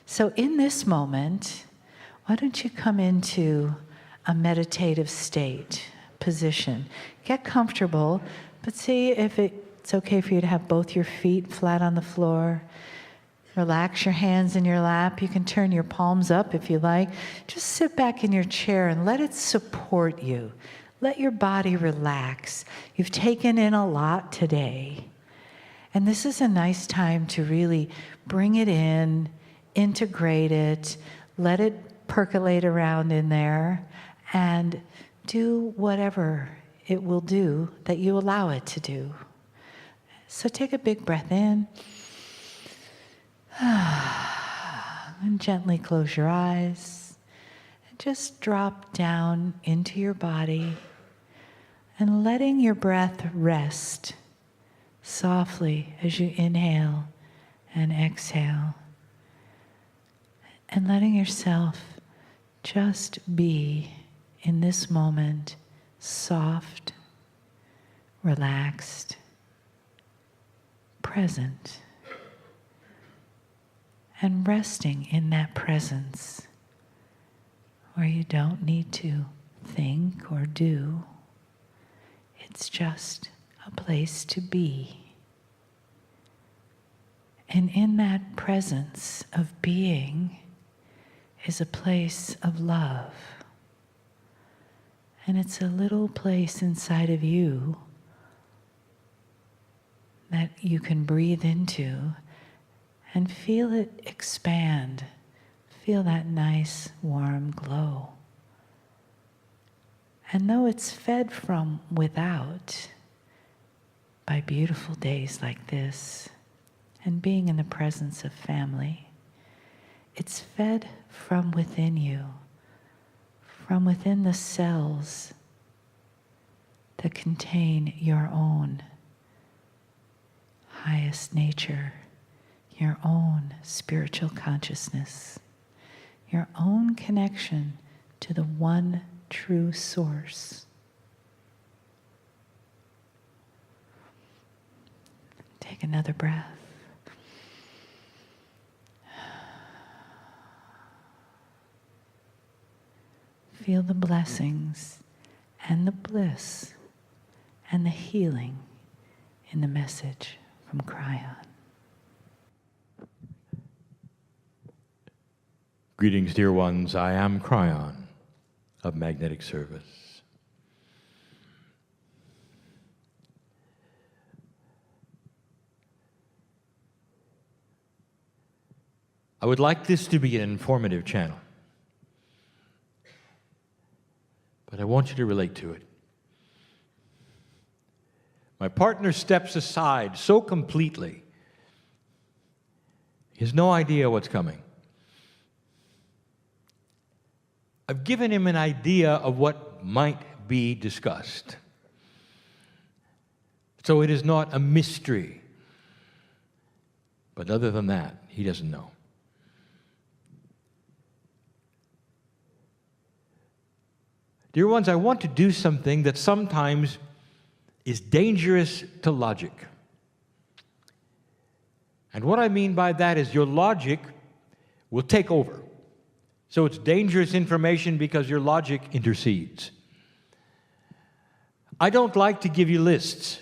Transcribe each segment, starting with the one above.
So in this moment, why don't you come into a meditative state, position. Get comfortable, but see if it's okay for you to have both your feet flat on the floor. Relax your hands in your lap. You can turn your palms up if you like. Just sit back in your chair and let it support you. Let your body relax. You've taken in a lot today. And this is a nice time to really bring it in, integrate it, let it percolate around in there, and do whatever it will do that you allow it to do. So take a big breath in. And gently close your eyes. And just drop down into your body and letting your breath rest softly as you inhale and exhale. And letting yourself just be in this moment soft, relaxed, present, and resting in that presence where you don't need to think or do. It's just a place to be. And in that presence of being is a place of love. And it's a little place inside of you that you can breathe into and feel it expand. Feel that nice, warm glow. And though it's fed from without by beautiful days like this and being in the presence of family, it's fed from within you, from within the cells that contain your own highest nature, your own spiritual consciousness, your own connection to the one true source. Take another breath. Feel the blessings and the bliss and the healing in the message from Kryon. Greetings, dear ones. I am Kryon of Magnetic Service. I would like this to be an informative channel, but I want you to relate to it. My partner steps aside so completely, he has no idea what's coming. I've given him an idea of what might be discussed. So it is not a mystery. But other than that, he doesn't know. Dear ones, I want to do something that sometimes is dangerous to logic. And what I mean by that is your logic will take over. So it's dangerous information because your logic intercedes. I don't like to give you lists.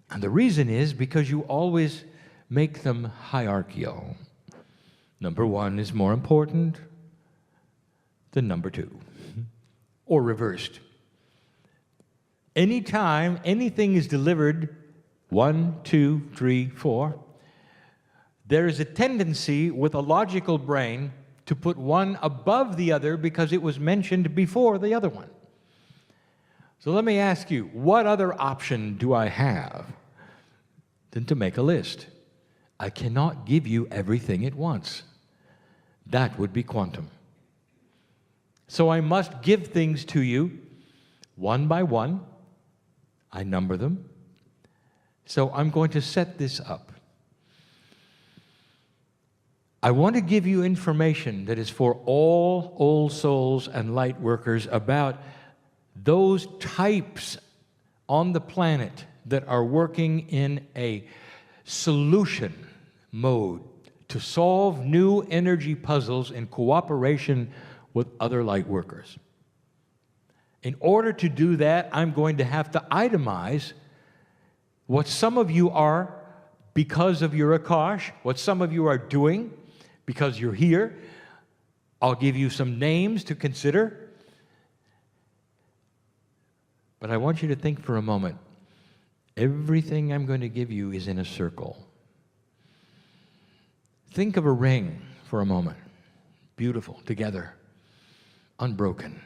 And the reason is because you always make them hierarchical. Number one is more important than number two, or reversed. Anytime anything is delivered 1, 2, 3, 4, there is a tendency with a logical brain to put one above the other because it was mentioned before the other one. So let me ask you, what other option do I have than to make a list? I cannot give you everything at once. That would be quantum. So I must give things to you one by one. I number them. So I'm going to set this up. I want to give you information that is for all old souls and light workers about those types on the planet that are working in a solution mode to solve new energy puzzles in cooperation with other light workers. In order to do that, I'm going to have to itemize what some of you are because of your Akash, what some of you are doing because you're here. I'll give you some names to consider. But I want you to think for a moment. Everything I'm going to give you is in a circle. Think of a ring for a moment. Beautiful, together, unbroken.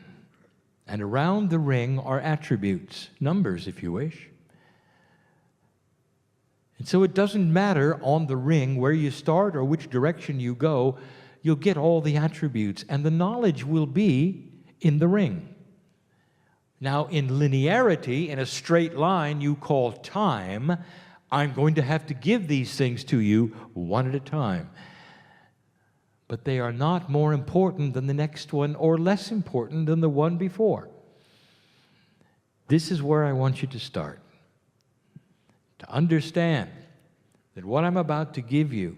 And around the ring are attributes, numbers if you wish. And so it doesn't matter on the ring where you start or which direction you go, you'll get all the attributes, and the knowledge will be in the ring. Now, in linearity, in a straight line you call time, I'm going to have to give these things to you one at a time. But they are not more important than the next one or less important than the one before. This is where I want you to start. To understand that what I'm about to give you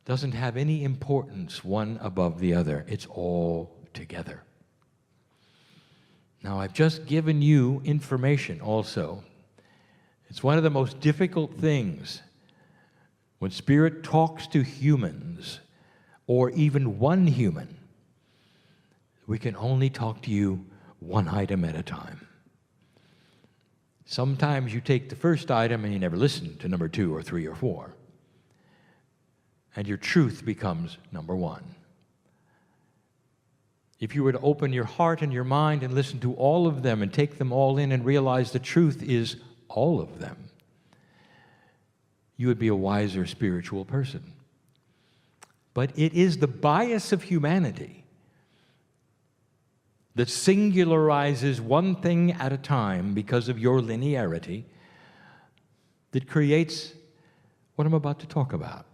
doesn't have any importance one above the other. It's all together. Now, I've just given you information also. It's one of the most difficult things when Spirit talks to humans, or even one human. We can only talk to you one item at a time. Sometimes you take the first item and you never listen to number 2 or 3 or 4. And your truth becomes number 1. If you were to open your heart and your mind and listen to all of them and take them all in and realize the truth is all of them, you would be a wiser spiritual person. But it is the bias of humanity that singularizes one thing at a time because of your linearity that creates what I'm about to talk about.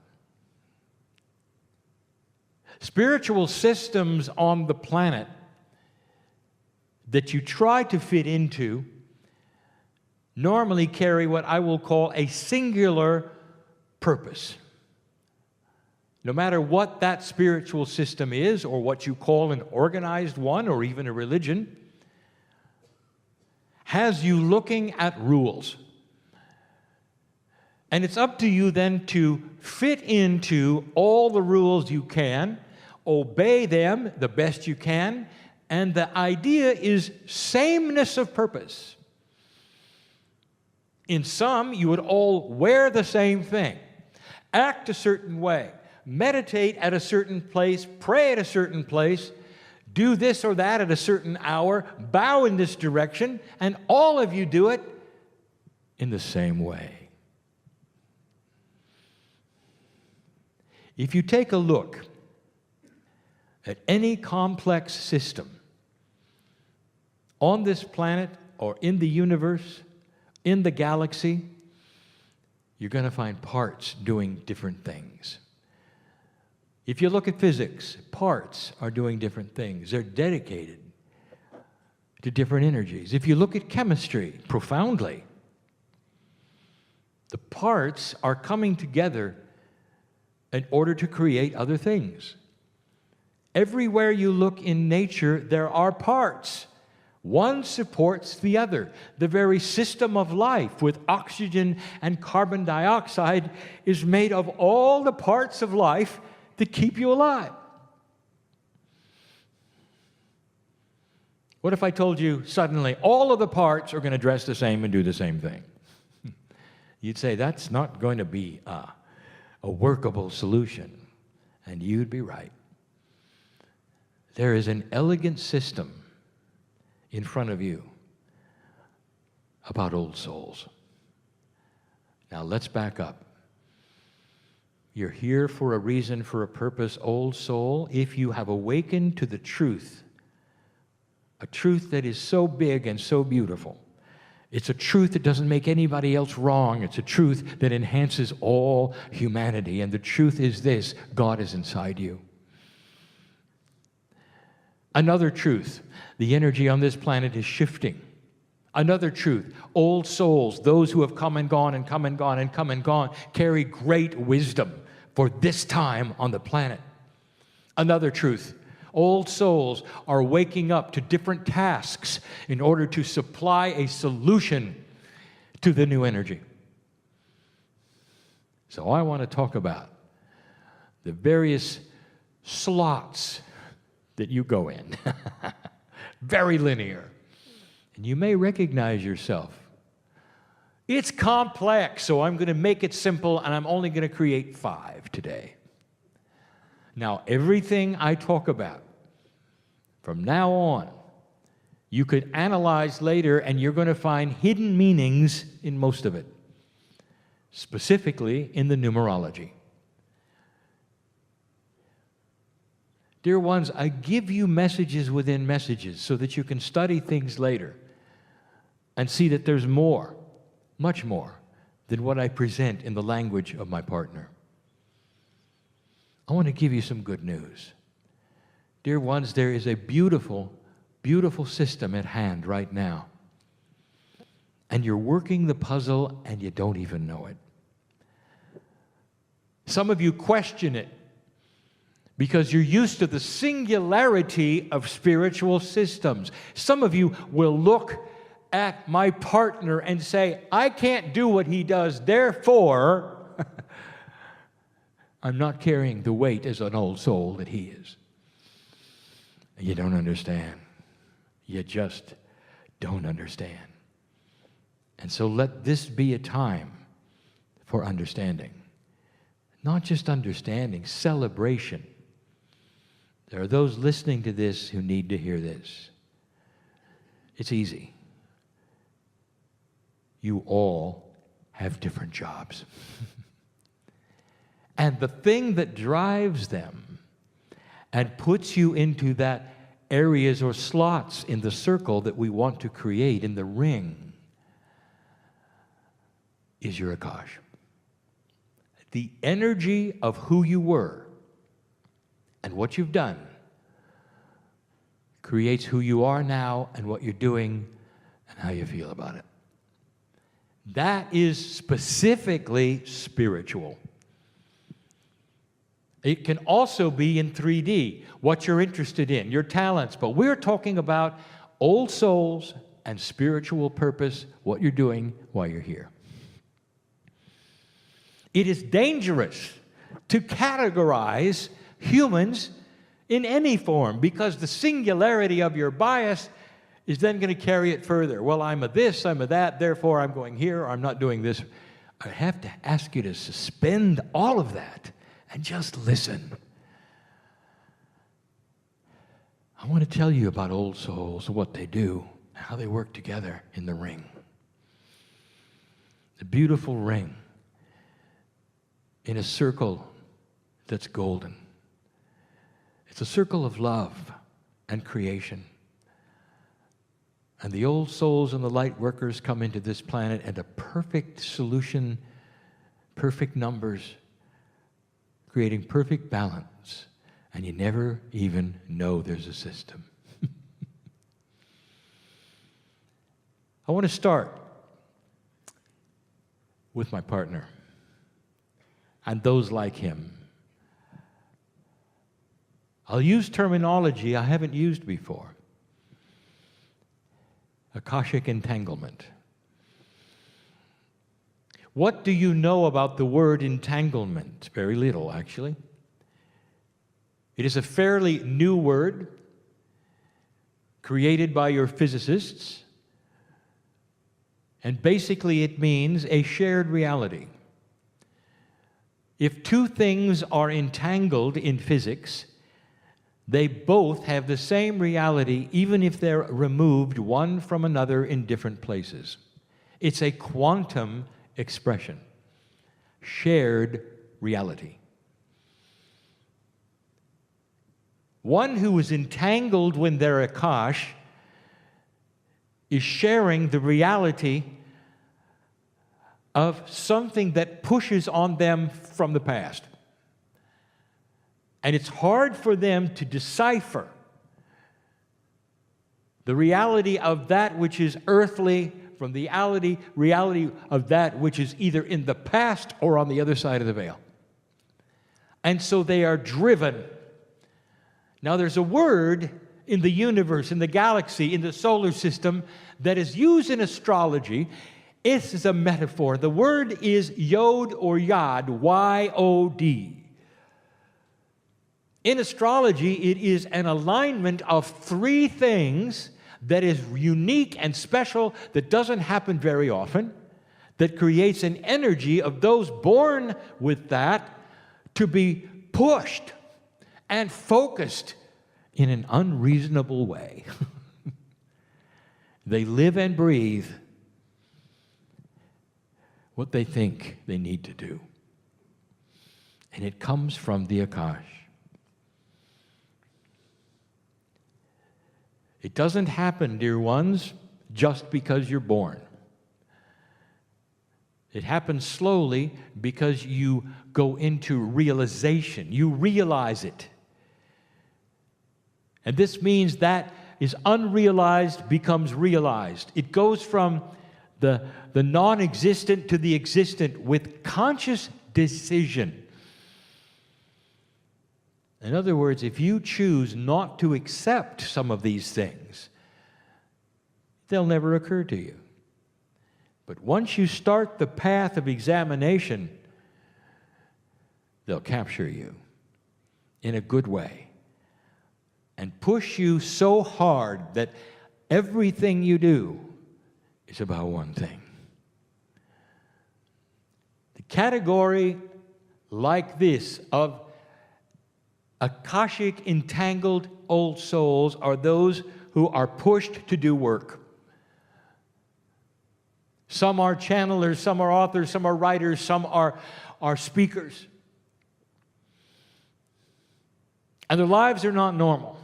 Spiritual systems on the planet that you try to fit into normally carry what I will call a singular purpose. No matter what that spiritual system is, or what you call an organized one, or even a religion, has you looking at rules. And it's up to you then to fit into all the rules you can, obey them the best you can, and the idea is sameness of purpose. In some, you would all wear the same thing, act a certain way, meditate at a certain place, pray at a certain place, do this or that at a certain hour, bow in this direction, and all of you do it in the same way. If you take a look at any complex system on this planet or in the universe, in the galaxy, you're going to find parts doing different things. If you look at physics, parts are doing different things. They're dedicated to different energies. If you look at chemistry profoundly, the parts are coming together in order to create other things. Everywhere you look in nature, there are parts. One supports the other. The very system of life with oxygen and carbon dioxide is made of all the parts of life that keep you alive. What if I told you suddenly all of the parts are going to dress the same and do the same thing? You'd say that's not going to be a workable solution. And you'd be right. There is an elegant system in front of you about old souls. Now let's back up. You're here for a reason, for a purpose, old soul. If you have awakened to the truth, a truth that is so big and so beautiful, it's a truth that doesn't make anybody else wrong. It's a truth that enhances all humanity. And the truth is this: God is inside you. Another truth: the energy on this planet is shifting. Another truth: old souls, those who have come and gone and come and gone and come and gone, carry great wisdom for this time on the planet. Another truth, old souls are waking up to different tasks in order to supply a solution to the new energy. So I want to talk about the various slots that you go in. Very linear. And you may recognize yourself. It's complex, so I'm going to make it simple, and I'm only going to create 5 today. Now, everything I talk about from now on, you could analyze later, and you're going to find hidden meanings in most of it, specifically in the numerology. Dear ones, I give you messages within messages so that you can study things later and see that there's more, much more, than what I present in the language of my partner. I want to give you some good news. Dear ones, there is a beautiful, beautiful system at hand right now. And you're working the puzzle and you don't even know it. Some of you question it because you're used to the singularity of spiritual systems. Some of you will look at my partner and say, I can't do what he does, therefore, I'm not carrying the weight as an old soul that he is. You don't understand. You just don't understand. And so let this be a time for understanding. Not just understanding, celebration. There are those listening to this who need to hear this. It's easy. You all have different jobs. And the thing that drives them and puts you into that areas or slots in the circle that we want to create in the ring is your Akash. The energy of who you were and what you've done creates who you are now and what you're doing and how you feel about it. That is specifically spiritual. It can also be in 3D, what you're interested in, your talents. But we're talking about old souls and spiritual purpose, what you're doing while you're here. It is dangerous to categorize humans in any form because the singularity of your bias is then going to carry it further. Well, I'm a this, I'm a that, therefore I'm going here, or I'm not doing this. I have to ask you to suspend all of that and just listen. I want to tell you about old souls, what they do, and how they work together in the ring. The beautiful ring in a circle that's golden. It's a circle of love and creation. And the old souls and the light workers come into this planet at a perfect solution, perfect numbers, creating perfect balance, and you never even know there's a system. I want to start with my partner and those like him. I'll use terminology I haven't used before. Akashic entanglement. What do you know about the word entanglement? Very little, actually. It is a fairly new word created by your physicists, and basically it means a shared reality. If two things are entangled in physics, they both have the same reality, even if they're removed one from another in different places. It's a quantum expression, shared reality. One who is entangled when they're Akash is sharing the reality of something that pushes on them from the past. And it's hard for them to decipher the reality of that which is earthly from the reality of that which is either in the past or on the other side of the veil. And so they are driven. Now there's a word in the universe, in the galaxy, in the solar system that is used in astrology. It is a metaphor. The word is yod or yod, Y-O-D. In astrology, it is an alignment of three things that is unique and special, that doesn't happen very often, that creates an energy of those born with that to be pushed and focused in an unreasonable way. They live and breathe what they think they need to do. And it comes from the Akash. It doesn't happen, dear ones, just because you're born. It happens slowly because you go into realization. You realize it. And this means that is unrealized becomes realized. It goes from the non-existent to the existent with conscious decision. In other words, if you choose not to accept some of these things, they'll never occur to you. But once you start the path of examination, they'll capture you in a good way and push you so hard that everything you do is about one thing. The category like this of Akashic entangled old souls are those who are pushed to do work. Some are channelers, some are authors, some are writers, some are speakers. And their lives are not normal.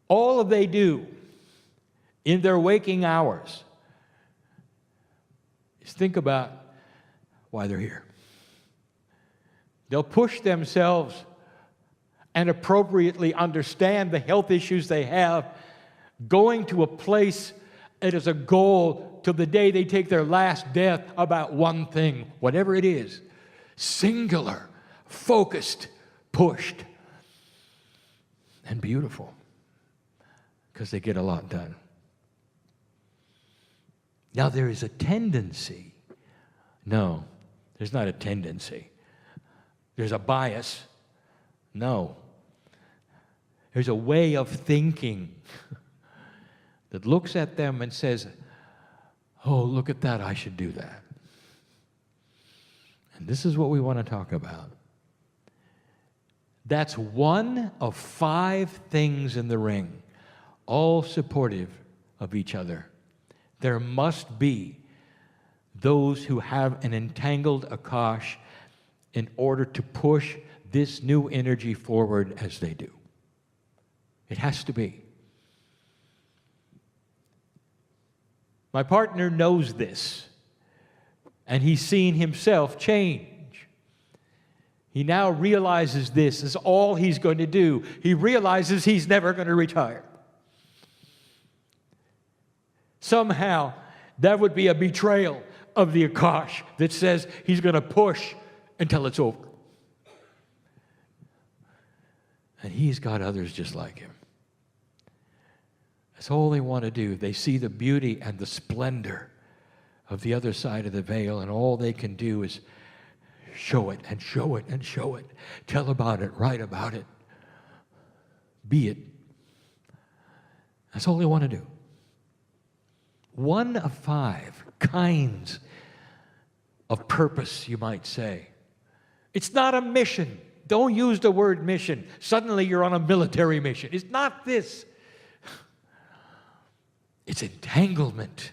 All that they do in their waking hours is think about why they're here. They'll push themselves and appropriately understand the health issues they have, going to a place that is a goal till the day they take their last breath about one thing, whatever it is, singular, focused, pushed, and beautiful, because they get a lot done. Now there is a tendency. No, there's not a tendency. There's a bias. No. There's a way of thinking that looks at them and says, oh, look at that, I should do that. And this is what we want to talk about. That's one of 5 things in the ring, all supportive of each other. There must be those who have an entangled Akash in order to push this new energy forward as they do. It has to be. My partner knows this, and he's seen himself change. He now realizes this is all he's going to do. He realizes he's never going to retire. Somehow, that would be a betrayal of the Akash that says he's going to push until it's over. And he's got others just like him. That's all they want to do. They see the beauty and the splendor of the other side of the veil, and all they can do is show it and show it and show it. Tell about it, write about it. Be it. That's all they want to do. One of 5 kinds of purpose, you might say. It's not a mission. Don't use the word mission. Suddenly you're on a military mission. It's not this. It's entanglement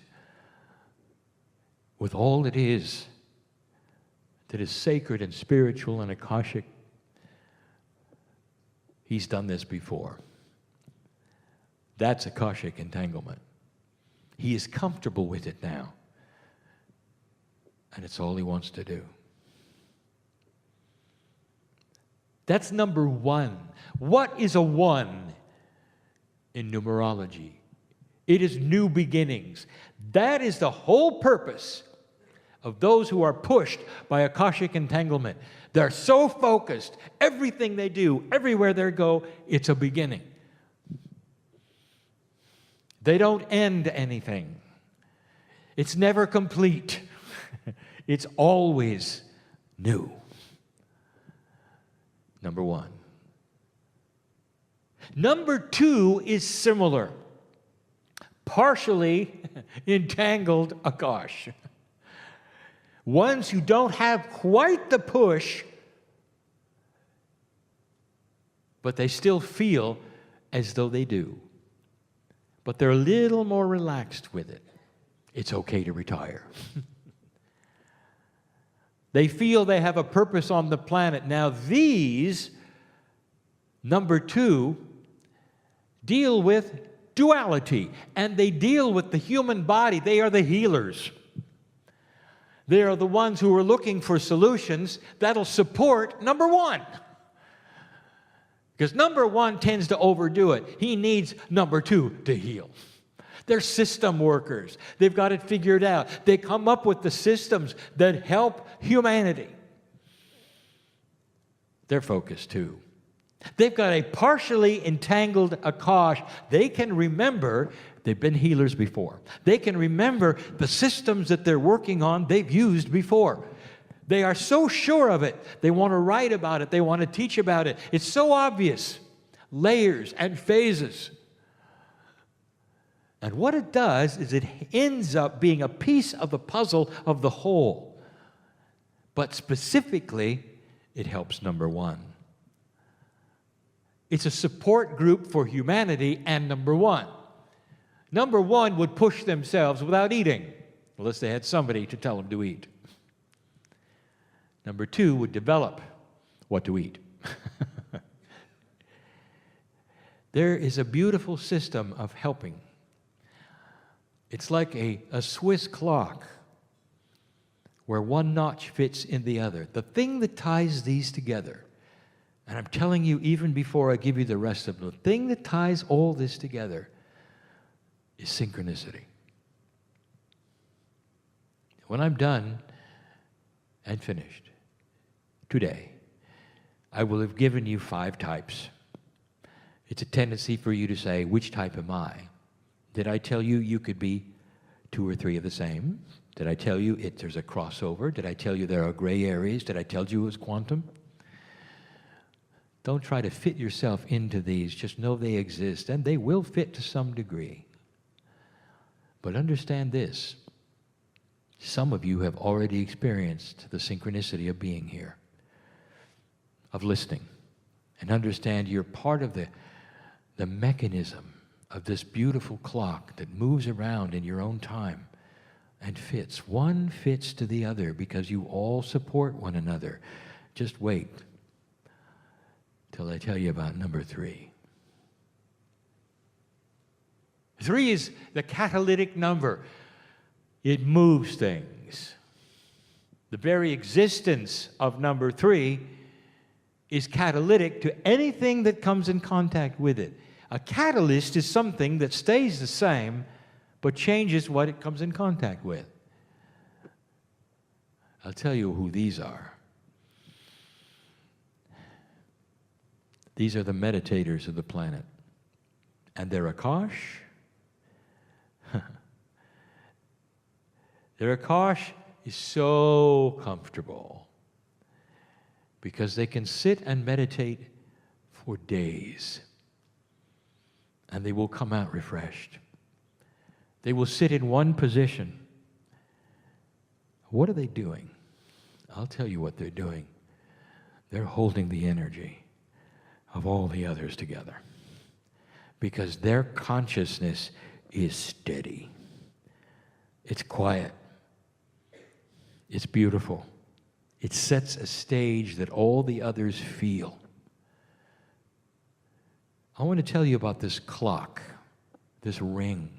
with all it is that is sacred and spiritual and Akashic. He's done this before. That's Akashic entanglement. He is comfortable with it now. And it's all he wants to do. That's number 1. What is a 1 in numerology? It is new beginnings. That is the whole purpose of those who are pushed by Akashic entanglement. They're so focused. Everything they do, everywhere they go, it's a beginning. They don't end anything. It's never complete. It's always new. Number one. Number two is similar. Partially entangled Akash. Ones who don't have quite the push, but they still feel as though they do. But they're a little more relaxed with it. It's okay to retire. They feel they have a purpose on the planet. Now these, number two, deal with duality, and they deal with the human body. They are the healers. They are the ones who are looking for solutions that'll support number one. Because number one tends to overdo it. He needs number two to heal. They're system workers. They've got it figured out. They come up with the systems that help humanity. They're focused too. They've got a partially entangled Akash. They can remember, they've been healers before. They can remember the systems that they're working on they've used before. They are so sure of it. They want to write about it. They want to teach about it. It's so obvious. Layers and phases. And what it does is it ends up being a piece of the puzzle of the whole. But specifically, it helps number one. It's a support group for humanity and number one. Number one would push themselves without eating, unless they had somebody to tell them to eat. Number two would develop what to eat. There is a beautiful system of helping. It's like a Swiss clock where one notch fits in the other. The thing that ties these together, and I'm telling you even before I give you the rest of them, the thing that ties all this together is synchronicity. When I'm done and finished today, I will have given you 5 types. It's a tendency for you to say, which type am I? Did I tell you you could be 2 or 3 of the same? Did I tell you there's a crossover? Did I tell you there are gray areas? Did I tell you it was quantum? Don't try to fit yourself into these. Just know they exist, and they will fit to some degree. But understand this. Some of you have already experienced the synchronicity of being here, of listening, and understand you're part of the mechanism of this beautiful clock that moves around in your own time and fits. One fits to the other because you all support one another. Just wait till I tell you about number 3. 3 is the catalytic number. It moves things. The very existence of number 3 is catalytic to anything that comes in contact with it. A catalyst is something that stays the same but changes what it comes in contact with. I'll tell you who these are. These are the meditators of the planet. And their Akash, their Akash is so comfortable because they can sit and meditate for days and they will come out refreshed. They will sit in one position. What are they doing? I'll tell you what they're doing. They're holding the energy of all the others together because their consciousness is steady. It's quiet. It's beautiful. It sets a stage that all the others feel. I want to tell you about this clock, this ring,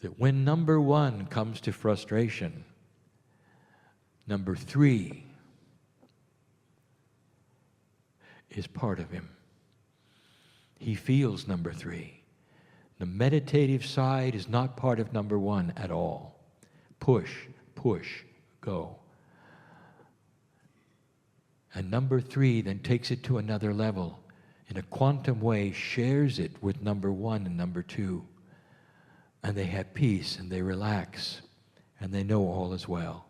that when number 1 comes to frustration, number 3 is part of him. He feels number 3. The meditative side is not part of number 1 at all. Push, push, go. And number 3 then takes it to another level. In a quantum way, shares it with number 1 and number 2. And they have peace, and they relax, and they know all is well.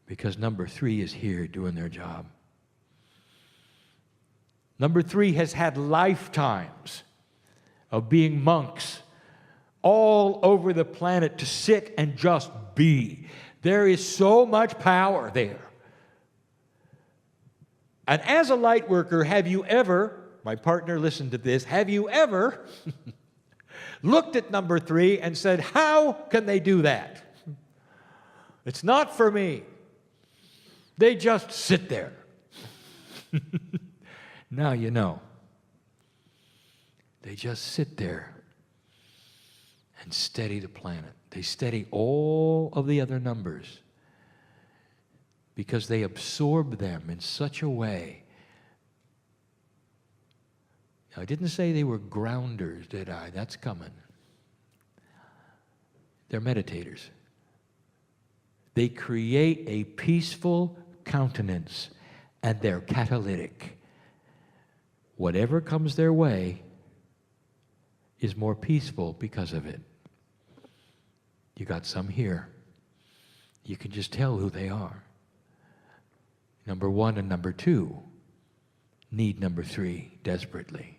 Because number 3 is here doing their job. Number 3 has had lifetimes of being monks all over the planet to sit and just be. There is so much power there. And as a light worker, have you ever, my partner listened to this, have you ever looked at number 3 and said, how can they do that? It's not for me. They just sit there. Now you know. They just sit there and steady the planet. They steady all of the other numbers because they absorb them in such a way. Now, I didn't say they were grounders, did I? That's coming. They're meditators. They create a peaceful countenance, and they're catalytic. Whatever comes their way is more peaceful because of it. You got some here. You can just tell who they are. Number 1 and number 2 need number 3 desperately.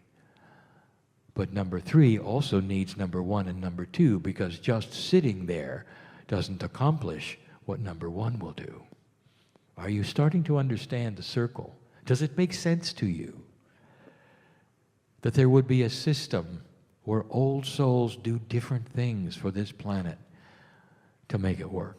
But number 3 also needs number 1 and number 2 because just sitting there doesn't accomplish what number 1 will do. Are you starting to understand the circle? Does it make sense to you that there would be a system where old souls do different things for this planet to make it work?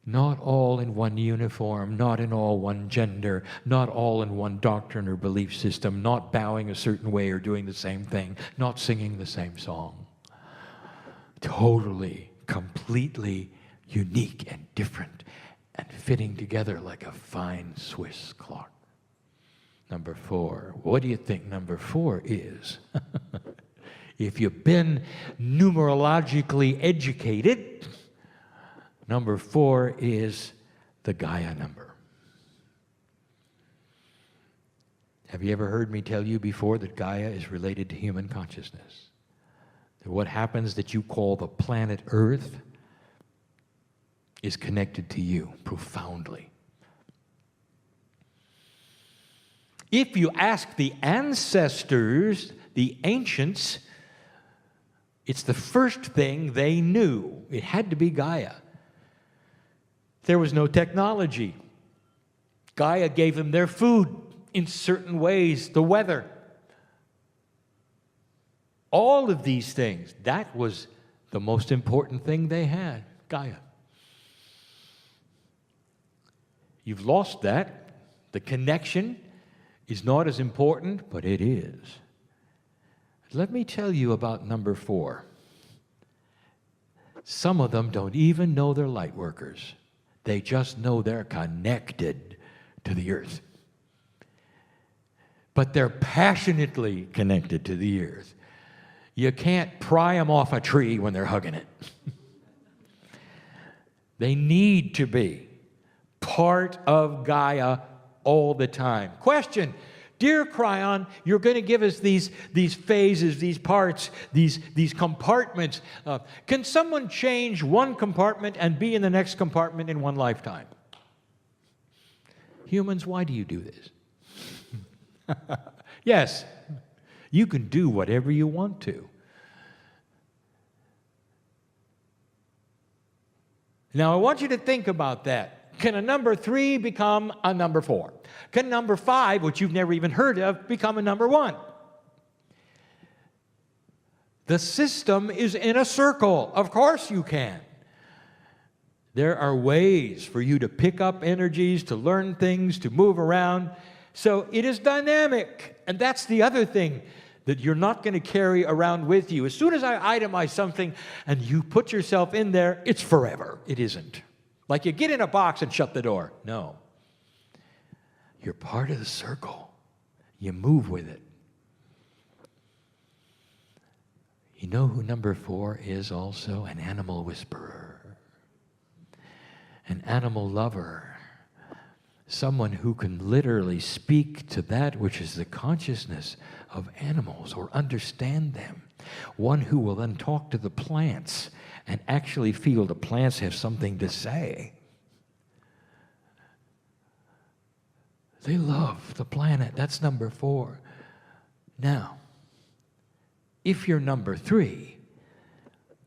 Not all in one uniform, not in all one gender, not all in one doctrine or belief system, not bowing a certain way or doing the same thing, not singing the same song. Totally, completely unique and different and fitting together like a fine Swiss clock. Number 4. What do you think number 4 is? If you've been numerologically educated, number 4 is the Gaia number. Have you ever heard me tell you before that Gaia is related to human consciousness? That what happens that you call the planet Earth is connected to you profoundly. If you ask the ancestors, the ancients, it's the first thing they knew. It had to be Gaia. There was no technology. Gaia gave them their food in certain ways, the weather. All of these things, that was the most important thing they had, Gaia. You've lost that. The connection is not as important, but it is. Let me tell you about number 4. Some of them don't even know they're light workers. They just know they're connected to the earth. But they're passionately connected to the earth. You can't pry them off a tree when they're hugging it. They need to be part of Gaia all the time. Question: dear Kryon, you're going to give us these phases, these parts, these compartments. Can someone change one compartment and be in the next compartment in one lifetime? Humans, why do you do this? Yes, you can do whatever you want to. Now, I want you to think about that. Can a number 3 become a number 4? Can number 5, which you've never even heard of, become a number 1? The system is in a circle. Of course you can. There are ways for you to pick up energies, to learn things, to move around. So it is dynamic. And that's the other thing that you're not going to carry around with you. As soon as I itemize something and you put yourself in there, it's forever. It isn't. Like you get in a box and shut the door. No. You're part of the circle. You move with it. You know who number 4 is also? An animal whisperer. an animal lover, someone who can literally speak to that which is the consciousness of animals or understand them, one who will then talk to the plants and actually feel the plants have something to say. They love the planet. That's number 4. Now, if you're number 3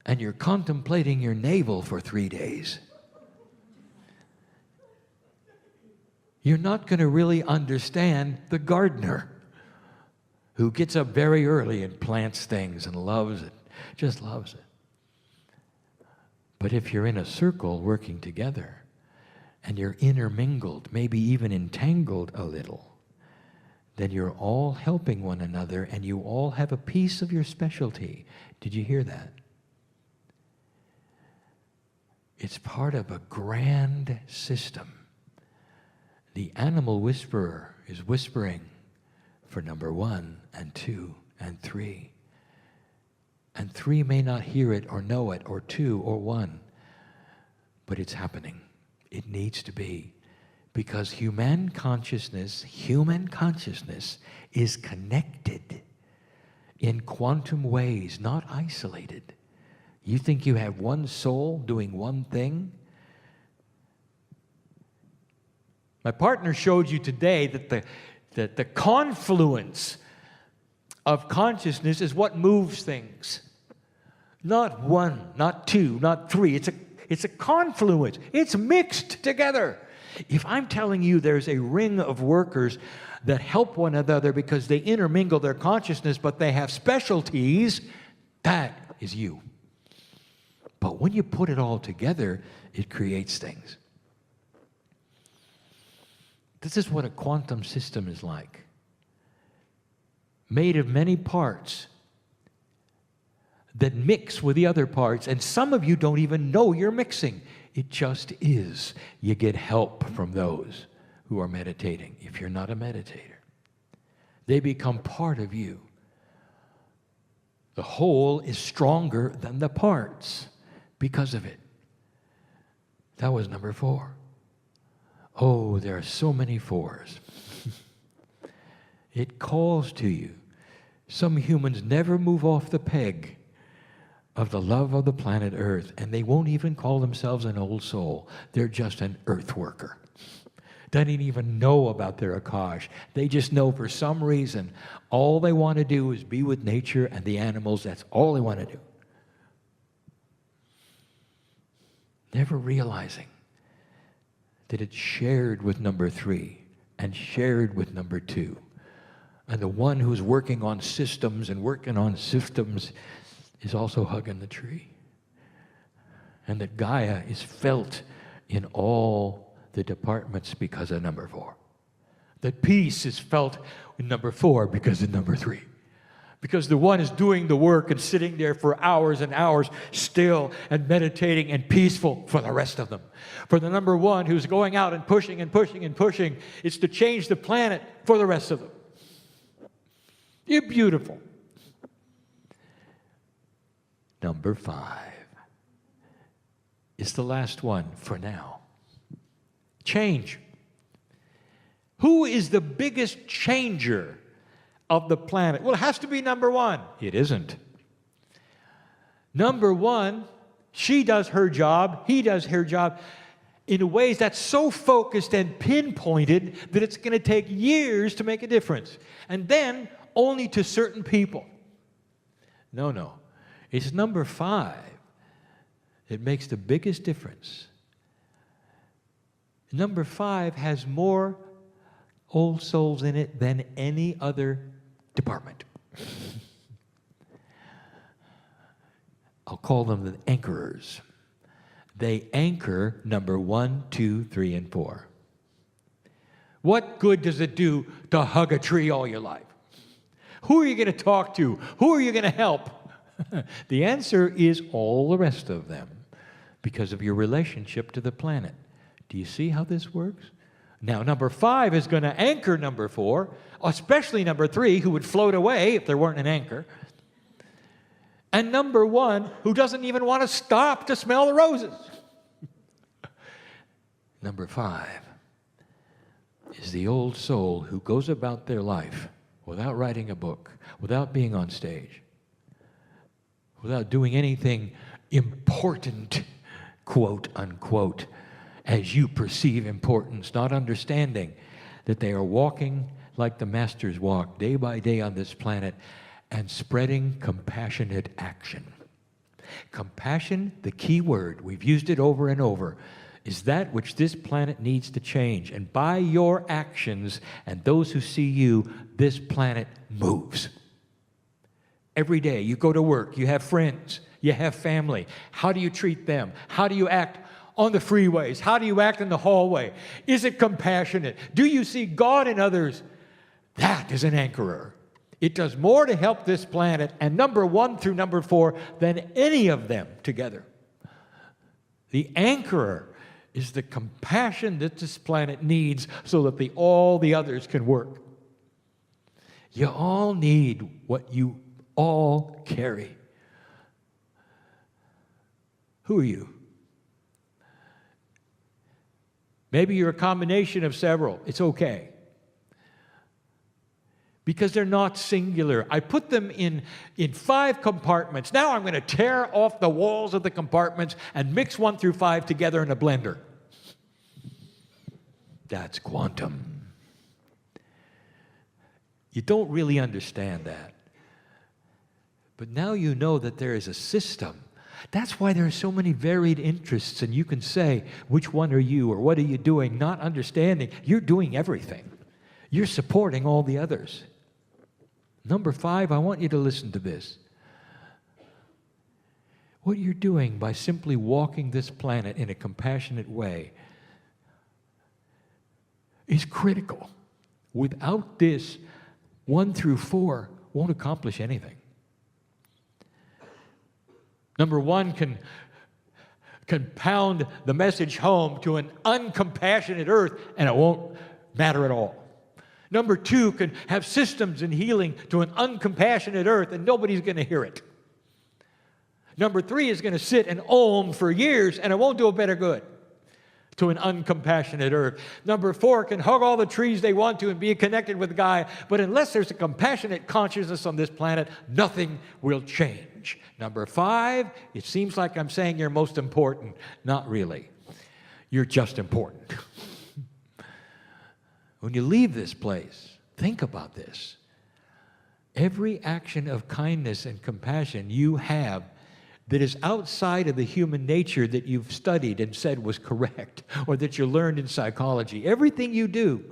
and you're contemplating your navel for 3 days, you're not going to really understand the gardener who gets up very early and plants things and loves it, just loves it. But if you're in a circle working together and you're intermingled, maybe even entangled a little, then you're all helping one another and you all have a piece of your specialty. Did you hear that? It's part of a grand system. The animal whisperer is whispering for number 1 and 2 and 3. And 3 may not hear it or know it, or 2 or 1, but it's happening. It needs to be, because human consciousness is connected in quantum ways, not isolated. You think you have one soul doing one thing? My partner showed you today that the confluence of consciousness is what moves things. Not 1, not 2, not 3. It's a confluence. It's mixed together. If I'm telling you there's a ring of workers that help one another because they intermingle their consciousness, but they have specialties, that is you. But when you put it all together, it creates things. This is what a quantum system is like. Made of many parts that mix with the other parts, and some of you don't even know you're mixing. It just is. You get help from those who are meditating. If you're not a meditator, they become part of you. The whole is stronger than the parts because of it. That was number 4. Oh, there are so many 4s. It calls to you. Some humans never move off the peg of the love of the planet Earth, and they won't even call themselves an old soul. They're just an earth worker. They don't even know about their Akash. They just know for some reason all they want to do is be with nature and the animals. That's all they want to do. Never realizing that it's shared with number 3 and shared with number 2. And the one who's working on systems is also hugging the tree. And that Gaia is felt in all the departments because of number 4. That peace is felt in number 4 because of number 3. Because the one is doing the work and sitting there for hours and hours still and meditating and peaceful for the rest of them. For the number 1 who's going out and pushing and pushing and pushing, it's to change the planet for the rest of them. You're beautiful. Number 5 is the last one for now. Change. Who is the biggest changer of the planet? Well, it has to be number 1. It isn't. Number 1, she does her job, he does her job in ways that's so focused and pinpointed that it's going to take years to make a difference. And then only to certain people. No. It's number 5 that makes the biggest difference. Number 5 has more old souls in it than any other department. I'll call them the anchorers. They anchor number 1, 2, 3, and 4. What good does it do to hug a tree all your life? Who are you going to talk to? Who are you going to help? The answer is all the rest of them, because of your relationship to the planet. Do you see how this works? Now, number 5 is going to anchor number 4, especially number 3, who would float away if there weren't an anchor. And number 1, who doesn't even want to stop to smell the roses. Number 5 is the old soul who goes about their life without writing a book, without being on stage, without doing anything important, quote unquote, as you perceive importance, not understanding that they are walking like the masters walk day by day on this planet and spreading compassionate action. Compassion, the key word, we've used it over and over, is that which this planet needs to change. And by your actions and those who see you, this planet moves. Every day you go to work, you have friends, you have family. How do you treat them? How do you act on the freeways? How do you act in the hallway? Is it compassionate? Do you see God in others? That is an anchorer. It does more to help this planet, and number 1 through number 4, than any of them together. The anchorer is the compassion that this planet needs so that all the others can work. You all need what you all carry. Who are you? Maybe you're a combination of several. It's okay. Because they're not singular. I put them in 5 compartments. Now I'm going to tear off the walls of the compartments and mix 1 through 5 together in a blender. That's quantum. You don't really understand that. But now you know that there is a system. That's why there are so many varied interests, and you can say, which one are you, or what are you doing, not understanding. You're doing everything. You're supporting all the others. Number 5, I want you to listen to this. What you're doing by simply walking this planet in a compassionate way is critical. Without this, 1 through 4 won't accomplish anything. Number 1 can pound the message home to an uncompassionate earth, and it won't matter at all. Number 2 can have systems and healing to an uncompassionate earth, and nobody's going to hear it. Number 3 is going to sit and ohm for years, and it won't do a bit of good to an uncompassionate earth. Number 4 can hug all the trees they want to and be connected with Gaia, but unless there's a compassionate consciousness on this planet, nothing will change. Number 5, it seems like I'm saying you're most important. Not really. You're just important. When you leave this place, think about this. Every action of kindness and compassion you have that is outside of the human nature that you've studied and said was correct, or that you learned in psychology, everything you do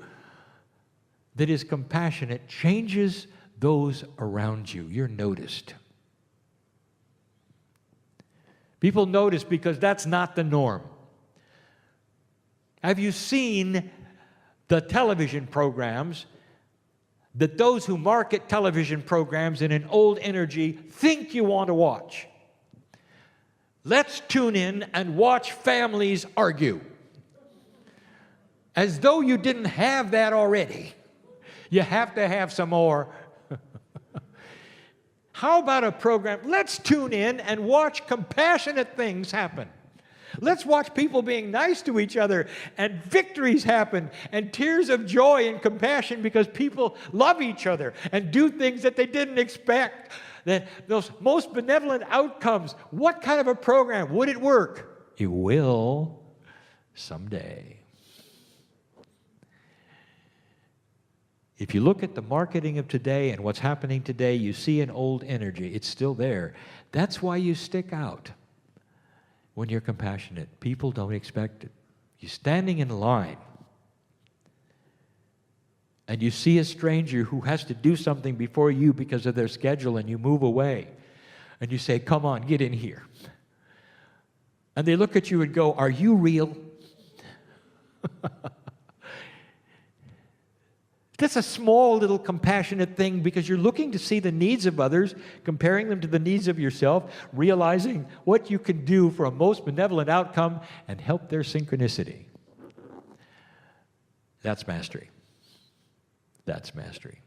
that is compassionate changes those around you. You're noticed. People notice because that's not the norm. Have you seen the television programs that those who market television programs in an old energy think you want to watch? Let's tune in and watch families argue. As though you didn't have that already. You have to have some more. How about a program? Let's tune in and watch compassionate things happen. Let's watch people being nice to each other and victories happen and tears of joy and compassion because people love each other and do things that they didn't expect. That those most benevolent outcomes. What kind of a program? Would it work? It will someday. If you look at the marketing of today and what's happening today, you see an old energy. It's still there. That's why you stick out. When you're compassionate, people don't expect it. You're standing in line, and you see a stranger who has to do something before you because of their schedule, and you move away, and you say, "Come on, get in here." And they look at you and go, "Are you real?" That's a small little compassionate thing because you're looking to see the needs of others, comparing them to the needs of yourself, realizing what you can do for a most benevolent outcome and help their synchronicity. That's mastery. That's mastery.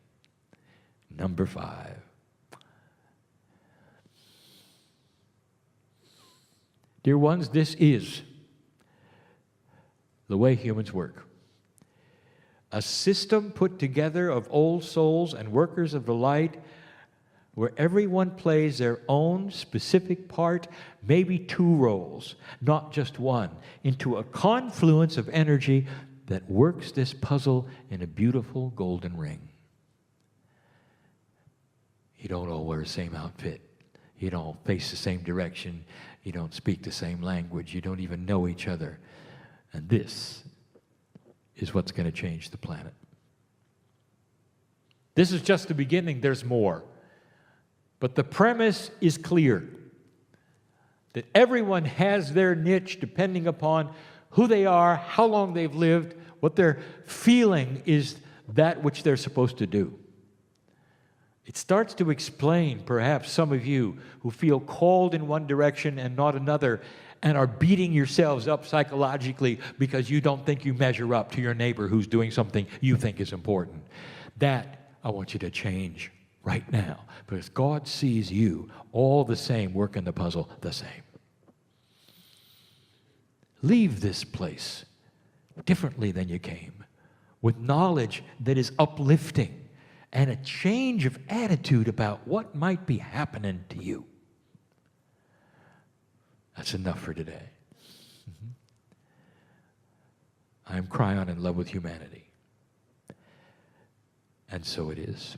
Number 5. Dear ones, this is the way humans work. A system put together of old souls and workers of the light, where everyone plays their own specific part, maybe two roles, not just one, into a confluence of energy that works this puzzle in a beautiful golden ring. You don't all wear the same outfit. You don't face the same direction. You don't speak the same language. You don't even know each other. And this is what's going to change the planet. This is just the beginning. There's more. But the premise is clear, that everyone has their niche depending upon who they are, how long they've lived, what their feeling is that which they're supposed to do. It starts to explain, perhaps, some of you who feel called in one direction and not another, and are beating yourselves up psychologically because you don't think you measure up to your neighbor who's doing something you think is important. That I want you to change right now, because God sees you all the same, working the puzzle the same. Leave this place differently than you came, with knowledge that is uplifting and a change of attitude about what might be happening to you. That's enough for today. I am Kryon, in love with humanity. And so it is.